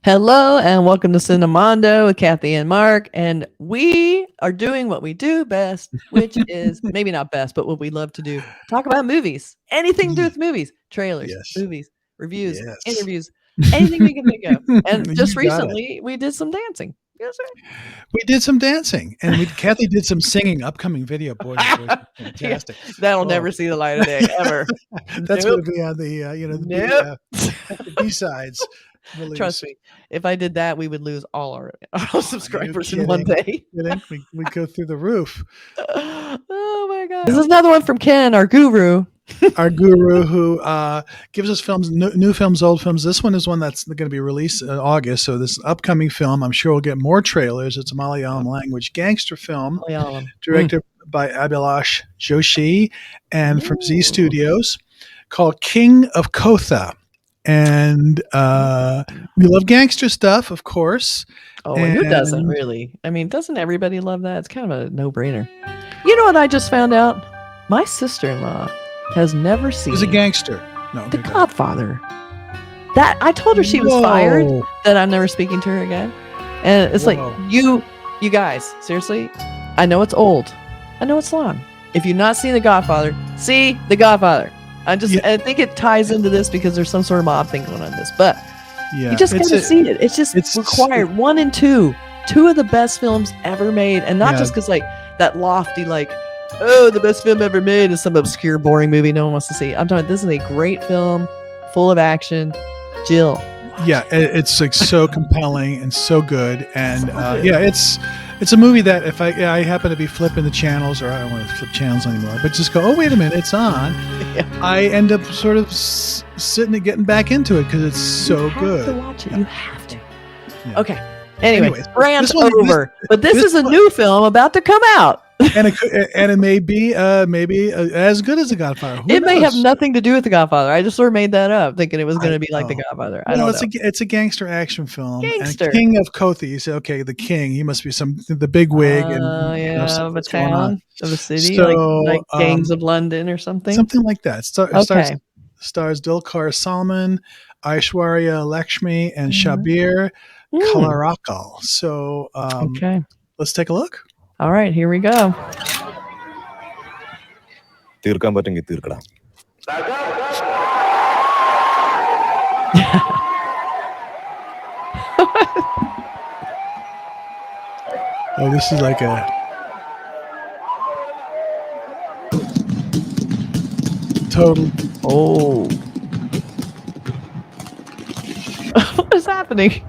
Hello and welcome to Cinemondo with Kathy and Mark. And we are doing what we do best, which is maybe not best, but what we love to do. Talk about movies. Anything to do with movies. Trailers, Yes. movies, reviews, Yes. interviews, anything we can think of. And just You got it. recently we did some dancing. Yes, sir. We did some dancing, and Kathy did some singing. Upcoming video, boy, her voice is Yeah, fantastic. that'll Oh, never see the light of day ever. that's Nope. gonna be on the, Nope. the B-sides release. Trust me, if I did that, we would lose all our subscribers in kidding? one day. We'd go through the roof. Oh my god! This is another one from Ken, our guru. Our guru who gives us films, new films, old films. This one is one that's going to be released in August. So this upcoming film, I'm sure we'll get more trailers. It's a Malayalam language gangster film directed by Abhilash Joshiy and from Z Studios called King of Kotha. And we love gangster stuff, of course. Oh, and who doesn't really? I mean, doesn't everybody love that? It's kind of a no-brainer. You know what I just found out? My sister-in-law has never seen. He's a gangster. No, The Godfather. That I told her she was fired. That I'm never speaking to her again. And it's like you guys, seriously. I know it's old. I know it's long. If you've not seen The Godfather, see The Godfather. I think it ties into this because there's some sort of mob thing going on in this, but you just gotta see it. It's required. 1 and 2 of the best films ever made, and not just because like that lofty the best film ever made is some obscure boring movie no one wants to see. I'm talking this is a great film full of action. Jill. Yeah, it's like so compelling and so good, and it's a movie that if I happen to be flipping the channels, or I don't want to flip channels anymore, but just go, oh wait a minute, it's on. I end up sort of sitting and getting back into it because it's so good. You have to watch it. You have to. Yeah. Okay. Anyway, rant over. But this is a new film about to come out. and it may be maybe as good as The Godfather. Who knows? May have nothing to do with The Godfather. I just sort of made that up, thinking it was going to be like The Godfather. I don't know. It's a gangster action film. Gangster. And King of Kotha. You say, okay, the king. He must be the big wig and of a town, of a city, so, like Gangs of London or something. Something like that. Stars Dulquer Salmaan, Aishwarya Lakshmi, and Shabeer Kallarakkalm. So let's take a look. All right, here we go. Oh, this is like a total. Oh. What is happening?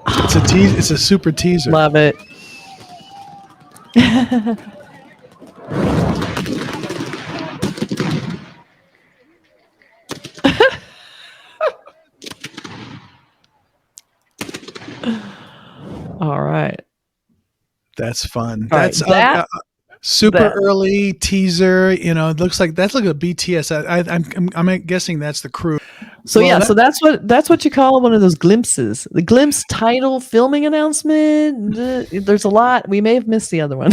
It's a tease. It's a super teaser. Love it. All right. That's fun. That's super early teaser. You know, it looks like that's like a BTS. I'm guessing that's the crew. So so that's what you call one of those glimpses. The glimpse title filming announcement. There's a lot. We may have missed the other one.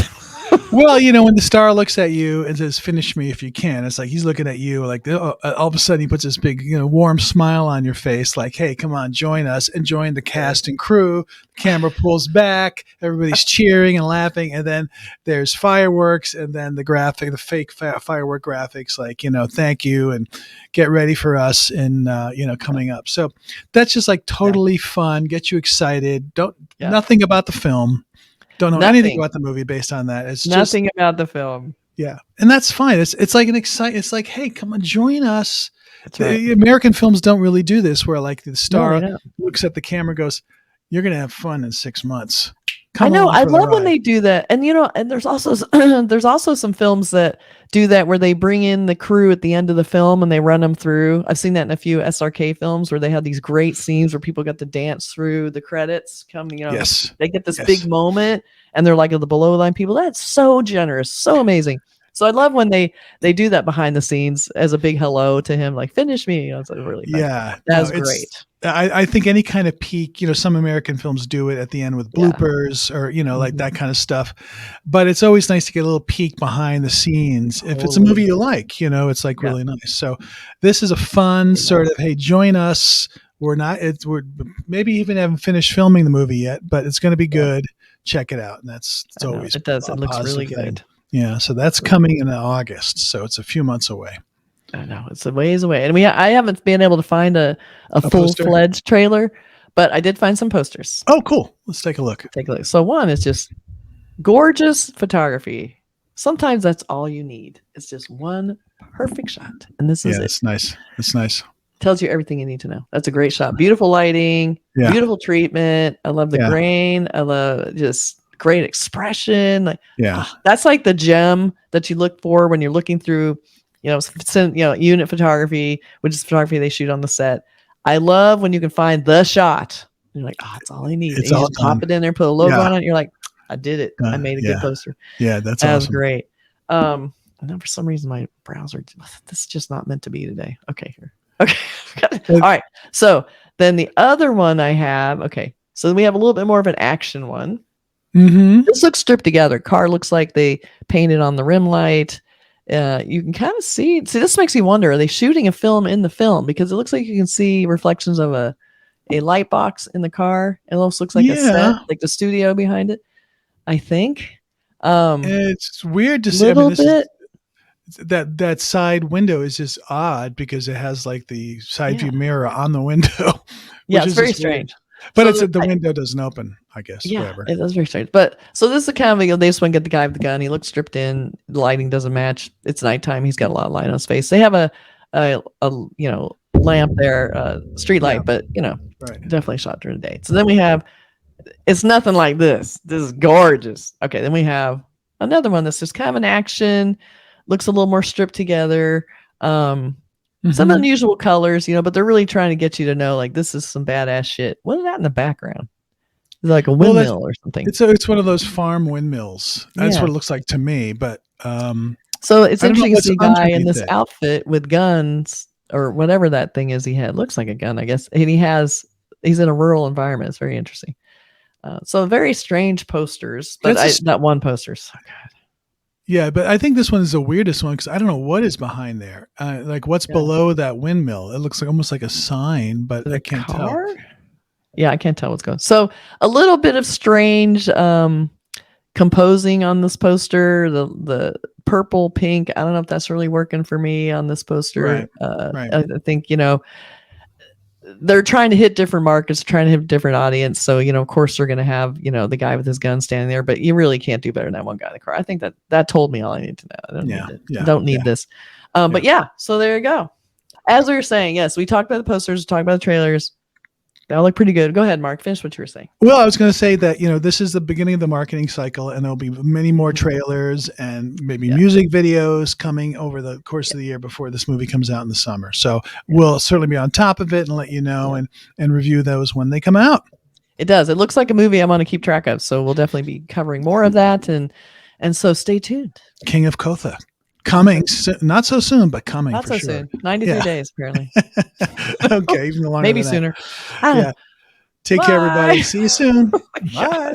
Well, when the star looks at you and says, "Finish me if you can," it's like he's looking at you like all of a sudden he puts this big, warm smile on your face, like, "Hey, come on, join us and join the cast and crew." The camera pulls back, everybody's cheering and laughing, and then there's fireworks, and then the fake firework graphics, like thank you and get ready for us, and coming up. So that's just like totally fun, get you excited. Nothing about the film. Don't know anything about the movie based on that. It's nothing about the film. Yeah, and that's fine. It's like It's like, hey, come on, join us. Right. American films don't really do this, where like the star looks at the camera, and goes, "You're gonna have fun in 6 months." I know. I love when they do that, and and there's also some films that do that where they bring in the crew at the end of the film and they run them through. I've seen that in a few SRK films where they have these great scenes where people get to dance through the credits. Yes. They get this big moment, and they're like the below the line people. That's so generous, so amazing. So I love when they do that behind the scenes as a big hello to him, like finish me. It's like really fun. Yeah, that's great. I think any kind of peak, some American films do it at the end with bloopers or, like that kind of stuff. But it's always nice to get a little peek behind the scenes. If it's a movie you like, it's like really nice. So this is a fun sort of, hey, join us. We're maybe even haven't finished filming the movie yet, but it's going to be good. Check it out, and it's always it does. a It looks really positive thing. good. Yeah, so that's coming in August, so it's a few months away. I know it's a ways away, and I haven't been able to find a full-fledged trailer, but I did find some posters. Oh, cool! Let's take a look. So one is just gorgeous photography. Sometimes that's all you need. It's just one perfect shot, and this is it. It's nice. It's nice. Tells you everything you need to know. That's a great shot. Beautiful lighting. Yeah. Beautiful treatment. I love the grain. I love just great expression. Like, that's like the gem that you look for when you're looking through, unit photography, which is photography they shoot on the set. I love when you can find the shot. You're like, that's all I need. You just pop it in there, put a logo on it. And you're like, I did it. I made a good poster. Yeah, that was great. And then for some reason, my browser, this is just not meant to be today. Okay, here. Okay. All right. So then the other one I have, so we have a little bit more of an action one. Mm-hmm. This looks stripped together. Car looks like they painted on the rim light. You can kind of see, this makes me wonder, are they shooting a film in the film? Because it looks like you can see reflections of a light box in the car. It almost looks like a set, like the studio behind it, I think. It's weird to see. That side window is just odd because it has like the side view mirror on the window. Yeah, it's very strange. But the window doesn't open, I guess. Yeah, whatever. It was very strange. But so this is kind of they just want to get the guy with the gun. He looks stripped in. The lighting doesn't match. It's nighttime. He's got a lot of light on his face. They have a lamp there, street light, but definitely shot during the day. So then we have, it's nothing like this. This is gorgeous. Okay, then we have another one that's just kind of an action. Looks a little more stripped together. Some unusual colors, but they're really trying to get you to know, like, this is some badass shit. What is that in the background? Is it like a windmill or something? It's one of those farm windmills. That's what it looks like to me. But so it's interesting to see a guy in this outfit with guns or whatever that thing is he had. Looks like a gun, I guess. And he's in a rural environment. It's very interesting. So very strange posters, but that one poster. Oh God. Yeah, but I think this one is the weirdest one because I don't know what is behind there. Like what's below that windmill? It looks like almost like a sign, but I can't tell. Yeah, I can't tell what's going on. So a little bit of strange composing on this poster. The purple, pink. I don't know if that's really working for me on this poster. Right. I think they're trying to hit different markets, trying to hit different audience. So, of course they're going to have, the guy with his gun standing there, but you really can't do better than that one guy in the car. I think that told me all I need to know. I don't need this. But so there you go. As we were saying, yes, we talked about the posters, talked about the trailers. They all look pretty good. Go ahead, Mark. Finish what you were saying. Well, I was going to say that, this is the beginning of the marketing cycle and there'll be many more trailers and maybe music videos coming over the course of the year before this movie comes out in the summer. So we'll certainly be on top of it and let you know and review those when they come out. It does. It looks like a movie I'm going to keep track of. So we'll definitely be covering more of that. And so stay tuned. King of Kotha. Coming, not so soon, but coming. Not so soon. 93 days, apparently. Okay, even longer. Maybe sooner. Yeah. Take care, everybody. See you soon. Bye.